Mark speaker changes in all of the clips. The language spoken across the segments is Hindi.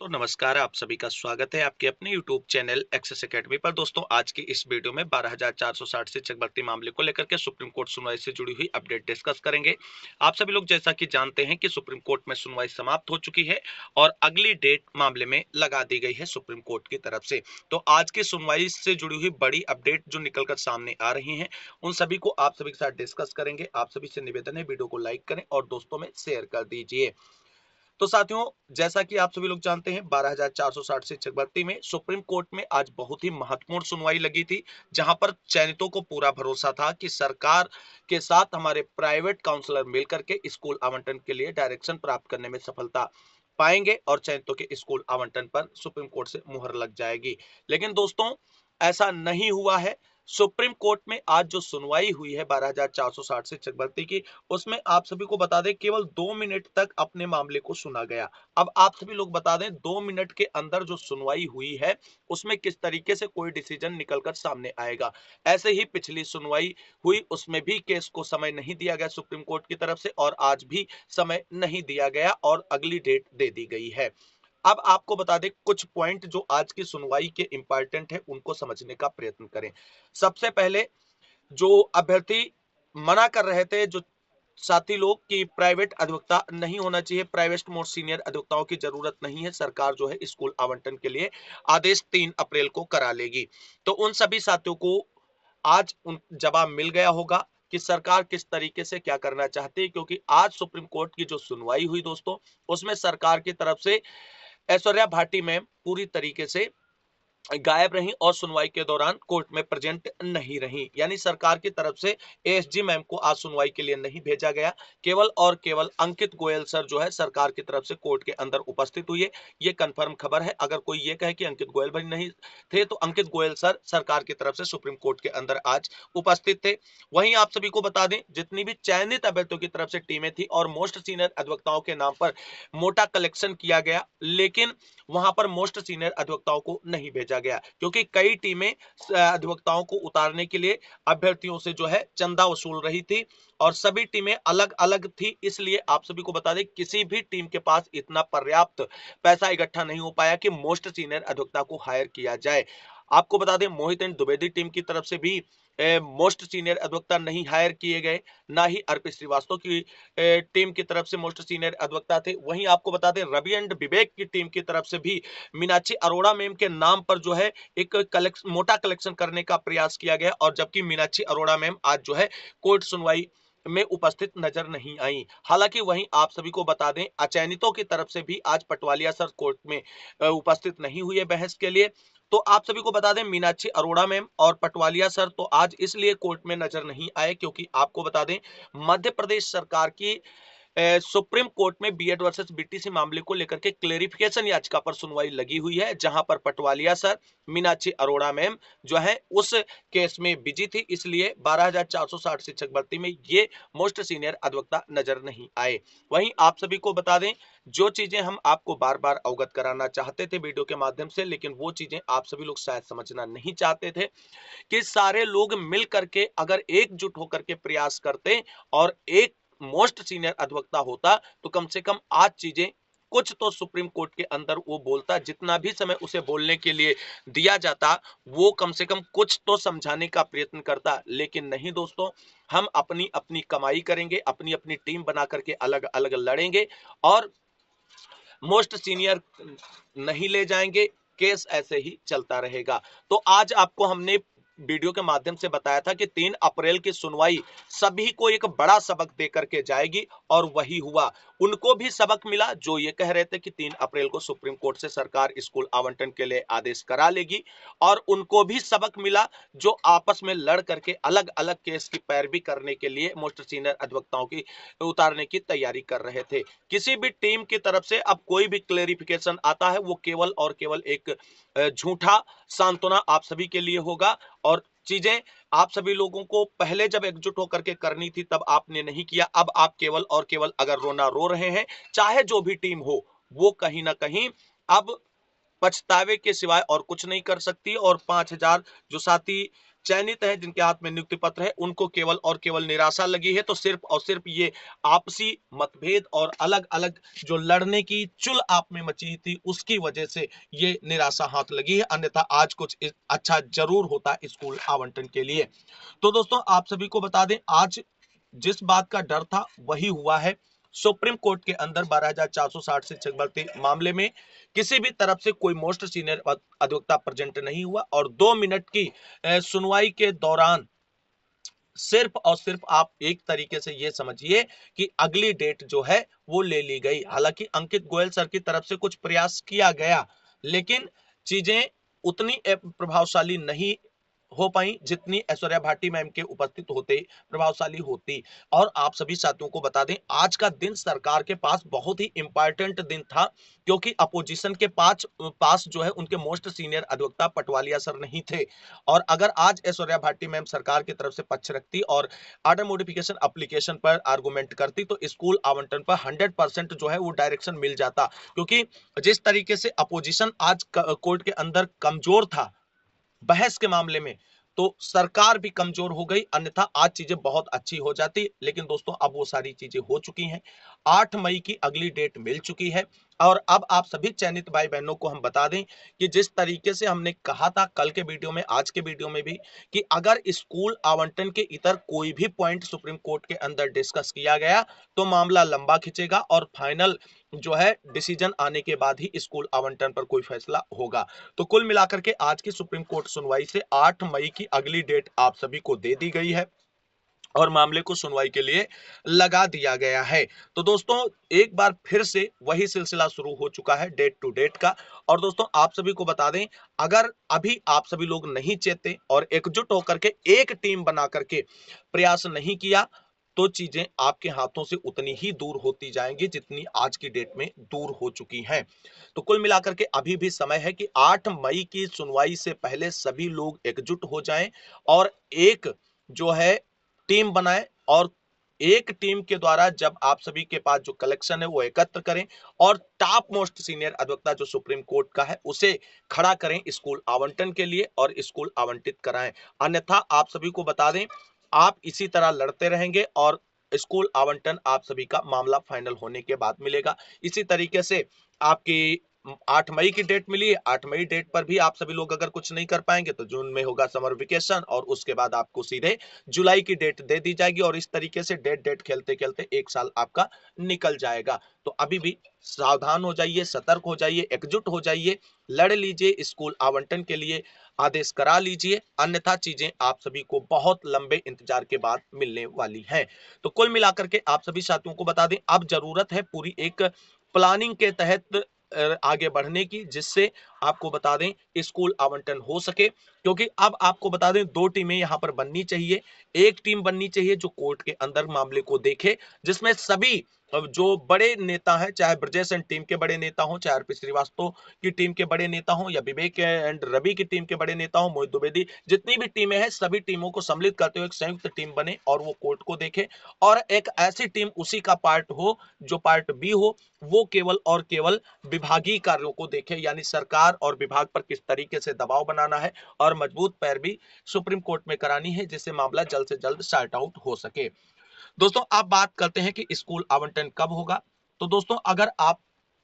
Speaker 1: तो नमस्कार, आप सभी का स्वागत है आपके अपने YouTube चैनल एक्सेस एकेडमी पर। दोस्तों, आज की इस वीडियो में 12,460 शिक्षक भर्ती मामले को लेकर के सुप्रीम कोर्ट सुनवाई से जुड़ी हुई अपडेट डिस्कस करेंगे। आप सभी लोग जैसा कि जानते हैं कि सुप्रीम कोर्ट में सुनवाई समाप्त हो चुकी है और अगली डेट मामले में लगा दी गई है सुप्रीम कोर्ट की तरफ से। तो आज की सुनवाई से जुड़ी हुई बड़ी अपडेट जो निकलकर सामने आ रही है, उन सभी को आप सभी के साथ डिस्कस करेंगे। आप सभी से निवेदन है, वीडियो को लाइक करें और दोस्तों में शेयर कर दीजिए। तो साथियों, जैसा कि आप सभी लोग जानते हैं, 12,460 शिक्षक भर्ती में सुप्रीम कोर्ट में आज बहुत ही महत्वपूर्ण सुनवाई लगी थी, जहां पर चयनितों को पूरा भरोसा था कि सरकार के साथ हमारे प्राइवेट काउंसलर मिलकर के स्कूल आवंटन के लिए डायरेक्शन प्राप्त करने में सफलता पाएंगे और चयनितों के स्कूल आवंटन पर सुप्रीम कोर्ट से मुहर लग जाएगी। लेकिन दोस्तों, ऐसा नहीं हुआ है। सुप्रीम कोर्ट में आज जो सुनवाई हुई है 12,460 शिक्षक भर्ती की, उसमें आप सभी को बता दें केवल 2 मिनट तक अपने मामले को सुना गया। अब आप सभी लोग बता दें 2 मिनट के अंदर जो सुनवाई हुई है, उसमें किस तरीके से कोई डिसीजन निकलकर सामने आएगा। ऐसे ही पिछली सुनवाई हुई, उसमें भी केस को समय नहीं दिया गया सुप्रीम कोर्ट की तरफ से और आज भी समय नहीं दिया गया और अगली डेट दे दी गई है। अब आपको बता दें कुछ पॉइंट जो आज की सुनवाई के इंपॉर्टेंट है, उनको समझने का प्रयत्न करें। सबसे पहले, जो अभ्यर्थी मना कर रहे थे, जो साथी लोग कि प्राइवेट अधिवक्ता नहीं होना चाहिए, प्राइवेट मोस्ट सीनियर अधिवक्ताओं की जरूरत नहीं है, सरकार जो है स्कूल आवंटन के लिए आदेश 3 अप्रैल को करा लेगी। तो उन सभी साथियों को आज उन जवाब मिल गया होगा कि सरकार किस तरीके से क्या करना चाहती है, क्योंकि आज सुप्रीम कोर्ट की जो सुनवाई हुई दोस्तों, उसमें सरकार की तरफ से ऐश्वर्या भाटी मैम पूरी तरीके से गायब रहीं और सुनवाई के दौरान कोर्ट में प्रेजेंट नहीं रहीं। यानी सरकार की तरफ से एएसजी मैम को आज सुनवाई के लिए नहीं भेजा गया। केवल और केवल अंकित गोयल सर जो है सरकार की तरफ से कोर्ट के अंदर उपस्थित हुए। ये कंफर्म खबर है। अगर कोई ये कहे कि अंकित गोयल भी नहीं थे, तो अंकित गोयल सर सरकार की तरफ से सुप्रीम कोर्ट के अंदर आज उपस्थित थे। वहीं आप सभी को बता दें, जितनी भी चयनित अभ्यर्थियों की तरफ से टीमें थी और मोस्ट सीनियर अधिवक्ताओं के नाम पर मोटा कलेक्शन किया गया, लेकिन वहां पर मोस्ट सीनियर अधिवक्ताओं को नहीं भेजा गया, क्योंकि कई टीमें अधिवक्ताओं को उतारने के लिए अभ्यर्थियों से जो है चंदा वसूल रही थी और सभी टीमें अलग अलग थी। इसलिए आप सभी को बता दें, किसी भी टीम के पास इतना पर्याप्त पैसा इकट्ठा नहीं हो पाया कि मोस्ट सीनियर अधिवक्ता को हायर किया जाए। आपको बता दें, मोहित एंड द्विवेदी टीम की तरफ से भी मोस्ट सीनियर अधिवक्ता नहीं हायर किए गए, ना ही अर्पित श्रीवास्तव की टीम की तरफ से मोस्ट सीनियर अधिवक्ता थे। वहीं आपको बता दें, रवि एंड विवेक की टीम की तरफ से भी मीनाक्षी अरोड़ा मैम के नाम पर जो है एक मोटा कलेक्शन करने का प्रयास किया गया, और जबकि मीनाक्षी अरोड़ा मैम आज जो है कोर्ट सुनवाई में उपस्थित नजर नहीं आई। हालांकि वहीं आप सभी को बता दें, अचयनितों की तरफ से भी आज पटवालिया सर कोर्ट में उपस्थित नहीं हुए बहस के लिए। तो आप सभी को बता दें, मीनाक्षी अरोड़ा मैम और पटवालिया सर तो आज इसलिए कोर्ट में नजर नहीं आए क्योंकि आपको बता दें, मध्य प्रदेश सरकार की सुप्रीम कोर्ट में बीएड वर्सेस बीटीसी मामले को लेकर के क्लेरिफिकेशन याचिका पर सुनवाई लगी हुई है, जहां पर पटवालिया सर, मीनाक्षी अरोड़ा मैम जो है उस केस में बिजी थी। इसलिए 12,460 शिक्षक भर्ती में ये मोस्ट सीनियर अधिवक्ता नजर नहीं आए। वहीं आप सभी को बता दें, जो चीजें हम आपको बार बार अवगत कराना चाहते थे वीडियो के माध्यम से, लेकिन वो चीजें आप सभी लोग शायद समझना नहीं चाहते थे, कि सारे लोग मिल करके अगर एकजुट होकर के प्रयास करते और एक मोस्ट सीनियर अधिवक्ता होता, तो कम से कम आज चीजें कुछ तो सुप्रीम कोर्ट के अंदर वो बोलता। जितना भी समय उसे बोलने के लिए दिया जाता, वो कम से कम कुछ तो समझाने का प्रयत्न करता। लेकिन नहीं दोस्तों, हम अपनी अपनी कमाई करेंगे, अपनी अपनी टीम बना करके अलग अलग लड़ेंगे और मोस्ट सीनियर नहीं ले जाएंगे। केस ऐसे ही चलता रहेगा। तो आज आपको हमने वीडियो के माध्यम से बताया था कि 3 अप्रैल की सुनवाई सभी को एक बड़ा सबक देकर के जाएगी, और वही हुआ। उनको भी सबक मिला जो ये कह रहे थे कि 3 अप्रैल को सुप्रीम कोर्ट से सरकार स्कूल आवंटन के लिए आदेश करा लेगी, और उनको भी सबक मिला जो आपस में लड़ करके अलग अलग केस की पैरवी करने के लिए मोस्ट सीनियर अधिवक्ताओं की उतारने की तैयारी कर रहे थे। किसी भी टीम की तरफ से अब कोई भी क्लेरिफिकेशन आता है, वो केवल और केवल एक झूठा सांत्वना आप सभी के लिए होगा, और चीजें आप सभी लोगों को पहले जब एकजुट होकर के करनी थी तब आपने नहीं किया। अब आप केवल और केवल अगर रोना रो रहे हैं, चाहे जो भी टीम हो, वो कहीं ना कहीं अब पछतावे के सिवाय और कुछ नहीं कर सकती। और 5,000 जो साथी चयनित हैं, जिनके हाथ में नियुक्ति पत्र है, उनको केवल और केवल निराशा लगी है। तो सिर्फ और सिर्फ ये आपसी मतभेद और अलग अलग जो लड़ने की चुल आप में मची थी, उसकी वजह से ये निराशा हाथ लगी है, अन्यथा आज कुछ अच्छा जरूर होता स्कूल आवंटन के लिए। तो दोस्तों आप सभी को बता दें, आज जिस बात का डर था वही हुआ है। सुप्रीम कोर्ट के अंदर 12,460 शिक्षक भर्ती मामले में किसी भी तरफ से कोई मोस्ट सीनियर अधिवक्ता प्रेजेंट नहीं हुआ, और 2 मिनट की सुनवाई के दौरान सिर्फ और सिर्फ आप एक तरीके से ये समझिए कि अगली डेट जो है वो ले ली गई। हालांकि अंकित गोयल सर की तरफ से कुछ प्रयास किया गया, लेकिन चीजें उतनी प्रभावशाली नहीं हो पाई जितनी ऐश्वर्या भाटी मैम के उपस्थित होते प्रभावशाली होती। और आप सभी साथियों को बता दें, आज का दिन सरकार के पास बहुत ही इंपॉर्टेंट दिन था, क्योंकि अपोजिशन के पास जो है उनके मोस्ट सीनियर अधिवक्ता पटवालिया सर नहीं थे। और अगर आज ऐश्वर्या भाटी मैम सरकार की तरफ से पक्ष रखती और आर्डर मॉडिफिकेशन एप्लीकेशन पर आर्गुमेंट करती, तो स्कूल आवंटन पर 100% जो है वो डायरेक्शन मिल जाता। क्योंकि जिस तरीके से अपोजिशन आज कोर्ट के अंदर कमजोर था बहस के मामले में, तो सरकार भी कमजोर हो गई, अन्यथा आज चीजें बहुत अच्छी हो जाती। लेकिन दोस्तों अब वो सारी चीजें हो चुकी हैं। 8 मई की अगली डेट मिल चुकी है, और अब आप सभी चयनित भाई बहनों को हम बता दें कि जिस तरीके से हमने कहा था कल के वीडियो में, आज के वीडियो में भी, कि अगर स्कूल आवंटन के इतर कोई भी पॉइंट सुप्रीम कोर्ट के अंदर डिस्कस किया गया तो मामला लंबा खिंचेगा, और फाइनल जो है डिसीजन आने के बाद ही स्कूल आवंटन पर कोई फैसला होगा। तो कुल मिलाकर के आज की सुप्रीम कोर्ट सुनवाई से 8 मई की अगली डेट आप सभी को दे दी गई है, और मामले को सुनवाई के लिए लगा दिया गया है। तो दोस्तों एक बार फिर से वही सिलसिला शुरू हो चुका है डेट टू डेट का। और दोस्तों आप सभी को बता दें, अगर अभी आप सभी लोग नहीं चेते और एकजुट होकर के एक टीम बना करके प्रयास नहीं किया, तो चीजें आपके हाथों से उतनी ही दूर होती जाएंगी जितनी आज की डेट में दूर हो चुकी हैं। तो कुल मिलाकर के अभी भी समय है कि 8 मई की सुनवाई से पहले सभी लोग एकजुट हो जाएं, और एक जो है टीम बनाएं, और एक टीम के द्वारा जब आप सभी के पास जो कलेक्शन है वो एकत्र करें, और टॉप मोस्ट सीनियर अधिवक्ता जो सुप्रीम कोर्ट का है उसे खड़ा करें स्कूल आवंटन के लिए, और स्कूल आवंटित कराएं। अन्यथा आप सभी को बता दें, आप इसी तरह लड़ते रहेंगे और स्कूल आवंटन आप सभी का मामला फाइनल होने के बाद मिलेगा। इसी तरीके से आपकी 8 मई की डेट मिली है, 8 मई डेट पर भी आप सभी लोग अगर कुछ नहीं कर पाएंगे तो जून में होगा समर वेकेशन, और उसके बाद आपको सीधे जुलाई की डेट दे दी जाएगी, और इस तरीके से डेट डेट खेलते खेलते 1 साल आपका निकल जाएगा। तो अभी भी सावधान हो जाइए, सतर्क हो जाइए, एकजुट हो जाइए, लड़ लीजिए, स्कूल आवंटन के लिए आदेश करा लीजिए, अन्यथा चीजें आप सभी को बहुत लंबे इंतजार के बाद मिलने वाली हैं। तो कुल मिलाकर के आप सभी साथियों को बता दें, अब जरूरत है पूरी एक प्लानिंग के तहत आगे बढ़ने की, जिससे आपको बता दें स्कूल आवंटन हो सके। क्योंकि अब आपको बता दें 2 टीमें यहां पर बननी चाहिए। एक टीम बननी चाहिए जो कोर्ट के अंदर मामले को देखे, जिसमें सभी जो बड़े नेता हैं, चाहे ब्रजेश एंड टीम के बड़े नेता हों, चाहे आरपी श्रीवास्तव की टीम के बड़े नेता हों, या विवेक एंड रवि की टीम के बड़े नेता हों, मोहित द्विवेदी, जितनी भी टीमें हैं सभी टीमों को सम्मिलित करते हुए एक संयुक्त टीम बने और वो कोर्ट को देखे, और एक ऐसी टीम उसी का पार्ट हो जो पार्ट बी हो, वो केवल और केवल विभागीय कार्यों को देखे, यानी सरकार और विभाग पर किस तरीके से दबाव बनाना है और मजबूत पैरवी सुप्रीम कोर्ट में करानी है, जिससे मामला जल्द से जल्द सॉर्ट आउट हो सके। दोस्तों आप बात करते हैं कि स्कूल आवंटन कब होगा। तो दोस्तों अगर आप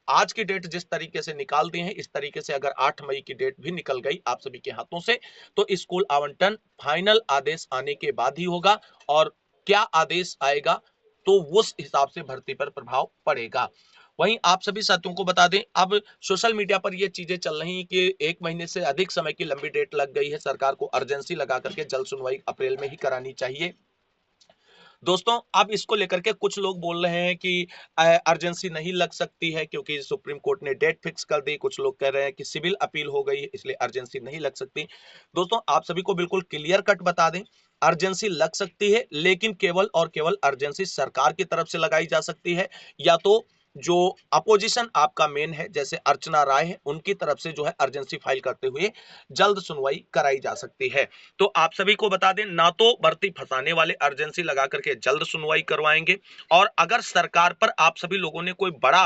Speaker 1: आज की डेट जिस तरीके से निकाल दी है, इस तरीके से अगर 8 मई की डेट भी निकल गई आप सभी के हाथों से, तो स्कूल आवंटन फाइनल आदेश आने के बाद ही होगा, और क्या आदेश आएगा तो उस हिसाब से भर्ती पर प्रभाव पड़ेगा। वहीं आप सभी साथियों को बता दें, अब सोशल मीडिया पर ये चीजें चल रही कि 1 महीने से अधिक समय की लंबी डेट लग गई है, सरकार को अर्जेंसी लगा करके जल्द सुनवाई अप्रैल में ही करानी चाहिए। दोस्तों अब इसको लेकर के कुछ लोग बोल रहे हैं कि अर्जेंसी नहीं लग सकती है क्योंकि सुप्रीम कोर्ट ने डेट फिक्स कर दी। कुछ लोग कह रहे हैं कि सिविल अपील हो गई है इसलिए अर्जेंसी नहीं लग सकती। दोस्तों आप सभी को बिल्कुल क्लियर कट बता दें, अर्जेंसी लग सकती है, लेकिन केवल और केवल अर्जेंसी सरकार की तरफ से लगाई जा सकती है, या तो जो अपोजिशन आपका मेन है, जैसे अर्चना राय है, उनकी तरफ से जो है अर्जेंसी फाइल करते हुए जल्द सुनवाई कराई जा सकती है। तो आप सभी को बता दें, ना तो भर्ती फंसाने वाले अर्जेंसी लगा करके जल्द सुनवाई करवाएंगे, और अगर सरकार पर आप सभी लोगों ने कोई बड़ा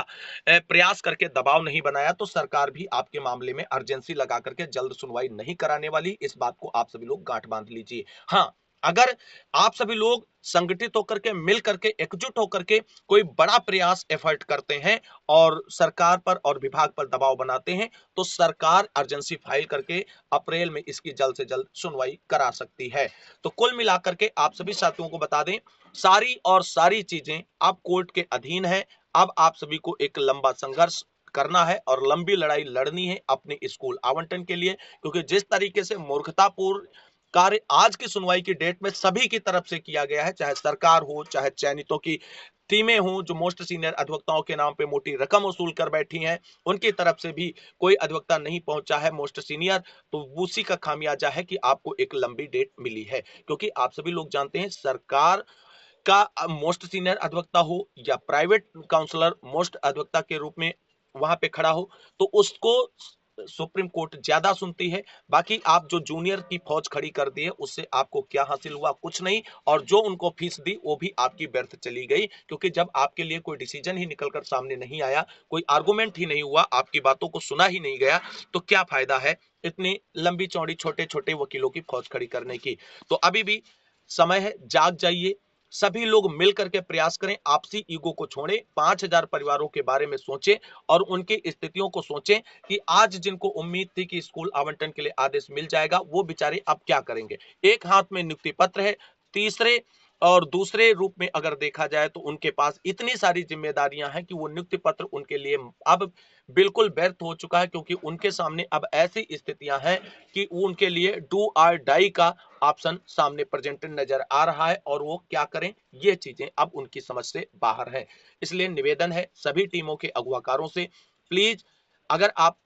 Speaker 1: प्रयास करके दबाव नहीं बनाया तो सरकार भी आपके मामले में अर्जेंसी लगा करके जल्द सुनवाई नहीं कराने वाली। इस बात को आप सभी लोग गांठ बांध लीजिए। हाँ, अगर आप सभी लोग संगठित होकर के, मिल करके, एकजुट होकर के कोई बड़ा प्रयास एफर्ट करते हैं और सरकार पर और विभाग पर दबाव बनाते हैं, तो सरकार अर्जेंसी फाइल करके अप्रैल में इसकी जल्द से जल्द सुनवाई करा सकती है। तो कुल मिलाकर के आप सभी साथियों को बता दें, सारी और सारी चीजें अब कोर्ट के अधीन है। अब आप सभी को एक लंबा संघर्ष करना है और लंबी लड़ाई लड़नी है अपने स्कूल आवंटन के लिए, क्योंकि जिस तरीके से मूर्खतापूर्ण कार्य आज की सुनवाई की डेट में सभी की तरफ से किया गया है, चाहे सरकार हो, चाहे चयनितों की टीमें हों जो मोस्ट सीनियर अधिवक्ताओं के नाम पे मोटी रकम वसूल कर बैठी हैं, उनकी तरफ से भी कोई अधिवक्ता नहीं पहुंचा है मोस्ट सीनियर, तो उसी का खामियाजा है कि आपको एक लंबी डेट मिली है। क्योंकि आप सभी लोग जानते हैं, सरकार का मोस्ट सीनियर अधिवक्ता हो या प्राइवेट काउंसलर मोस्ट अधिवक्ता के रूप में वहां पे खड़ा हो, तो उसको सुप्रीम कोर्ट ज्यादा सुनती है। बाकी आप जो जूनियर की फौज खड़ी कर दी है, उससे आपको क्या हासिल हुआ? कुछ नहीं। और जो उनको फीस दी वो भी आपकी व्यर्थ चली गई, क्योंकि जब आपके लिए कोई डिसीजन ही निकलकर सामने नहीं आया, कोई आर्गुमेंट ही नहीं हुआ, आपकी बातों को सुना ही नहीं गया, तो क्या फायदा है इतनी लंबी चौड़ी छोटे छोटे वकीलों की फौज खड़ी करने की? तो अभी भी समय है, जाग जाइए। सभी लोग मिल करके प्रयास करें, आपसी ईगो को छोड़ें, 5000 परिवारों के बारे में सोचें और उनकी स्थितियों को सोचें कि आज जिनको उम्मीद थी कि स्कूल आवंटन के लिए आदेश मिल जाएगा, वो बेचारे अब क्या करेंगे? एक हाथ में नियुक्ति पत्र है, तीसरे और दूसरे रूप में अगर देखा जाए तो उनके पास इतनी सारी जिम्मेदारियां हैं कि वो नियुक्ति पत्र उनके लिए अब बिल्कुल व्यर्थ हो चुका है, क्योंकि उनके सामने अब ऐसी स्थितियां हैं कि उनके लिए डू और डाई का ऑप्शन सामने प्रेजेंटेड नजर आ रहा है, और वो क्या करें, ये चीजें अब उनकी समझ से बाहर है। इसलिए निवेदन है सभी टीमों के अगुवाकारों से, प्लीज, अगर आप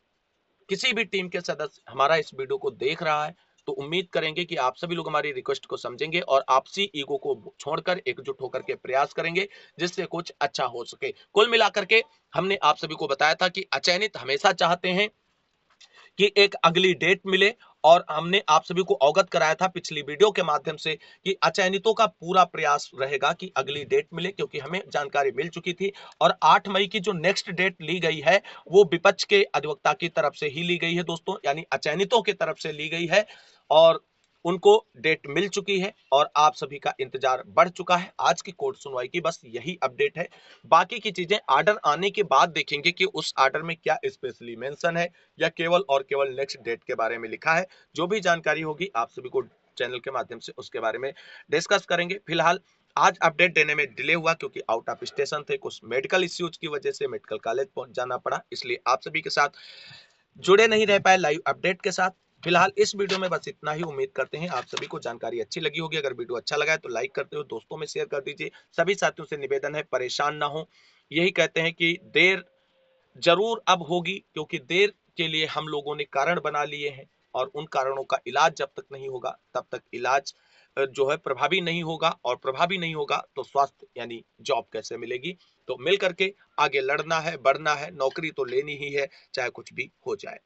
Speaker 1: किसी भी टीम के सदस्य हमारा इस वीडियो को देख रहा है, तो उम्मीद करेंगे कि आप सभी लोग हमारी रिक्वेस्ट को समझेंगे और आपसी ईगो को छोड़कर एकजुट होकर के प्रयास करेंगे, जिससे कुछ अच्छा हो सके। कुल मिलाकर के हमने आप सभी को बताया था कि अचयनित हमेशा चाहते हैं कि एक अगली डेट मिले, और हमने आप सभी को अवगत कराया था पिछली वीडियो के माध्यम से कि अचयनितों का पूरा प्रयास रहेगा कि अगली डेट मिले, क्योंकि हमें जानकारी मिल चुकी थी। और 8 मई की जो नेक्स्ट डेट ली गई है, वो विपक्ष के अधिवक्ता की तरफ से ही ली गई है दोस्तों, यानी अचयनितों की तरफ से ली गई है, और उनको डेट मिल चुकी है और आप सभी का इंतजार बढ़ चुका है। आज की कोर्ट सुनवाई की बस यही अपडेट है। बाकी की चीजें आर्डर आने के बाद देखेंगे कि उस आर्डर में क्या स्पेशली मेंशन है, या केवल और केवल नेक्स्ट डेट के बारे में लिखा है। जो भी जानकारी होगी आप सभी को चैनल के माध्यम से उसके बारे में डिस्कस करेंगे। फिलहाल आज अपडेट देने में डिले हुआ, क्योंकि आउट ऑफ स्टेशन थे, कुछ मेडिकल इश्यूज की वजह से मेडिकल कॉलेज पहुंच जाना पड़ा, इसलिए आप सभी के साथ जुड़े नहीं रह पाए लाइव अपडेट के साथ। फिलहाल इस वीडियो में बस इतना ही। उम्मीद करते हैं आप सभी को जानकारी अच्छी लगी होगी। अगर वीडियो अच्छा लगा है तो लाइक करते हो, दोस्तों में शेयर कर दीजिए। सभी साथियों से निवेदन है, परेशान ना हो। यही कहते हैं कि देर जरूर अब होगी, क्योंकि देर के लिए हम लोगों ने कारण बना लिए हैं, और उन कारणों का इलाज जब तक नहीं होगा तब तक इलाज जो है प्रभावी नहीं होगा, और प्रभावी नहीं होगा तो स्वास्थ्य यानी जॉब कैसे मिलेगी? तो मिल करके आगे लड़ना है, बढ़ना है, नौकरी तो लेनी ही है, चाहे कुछ भी हो जाए।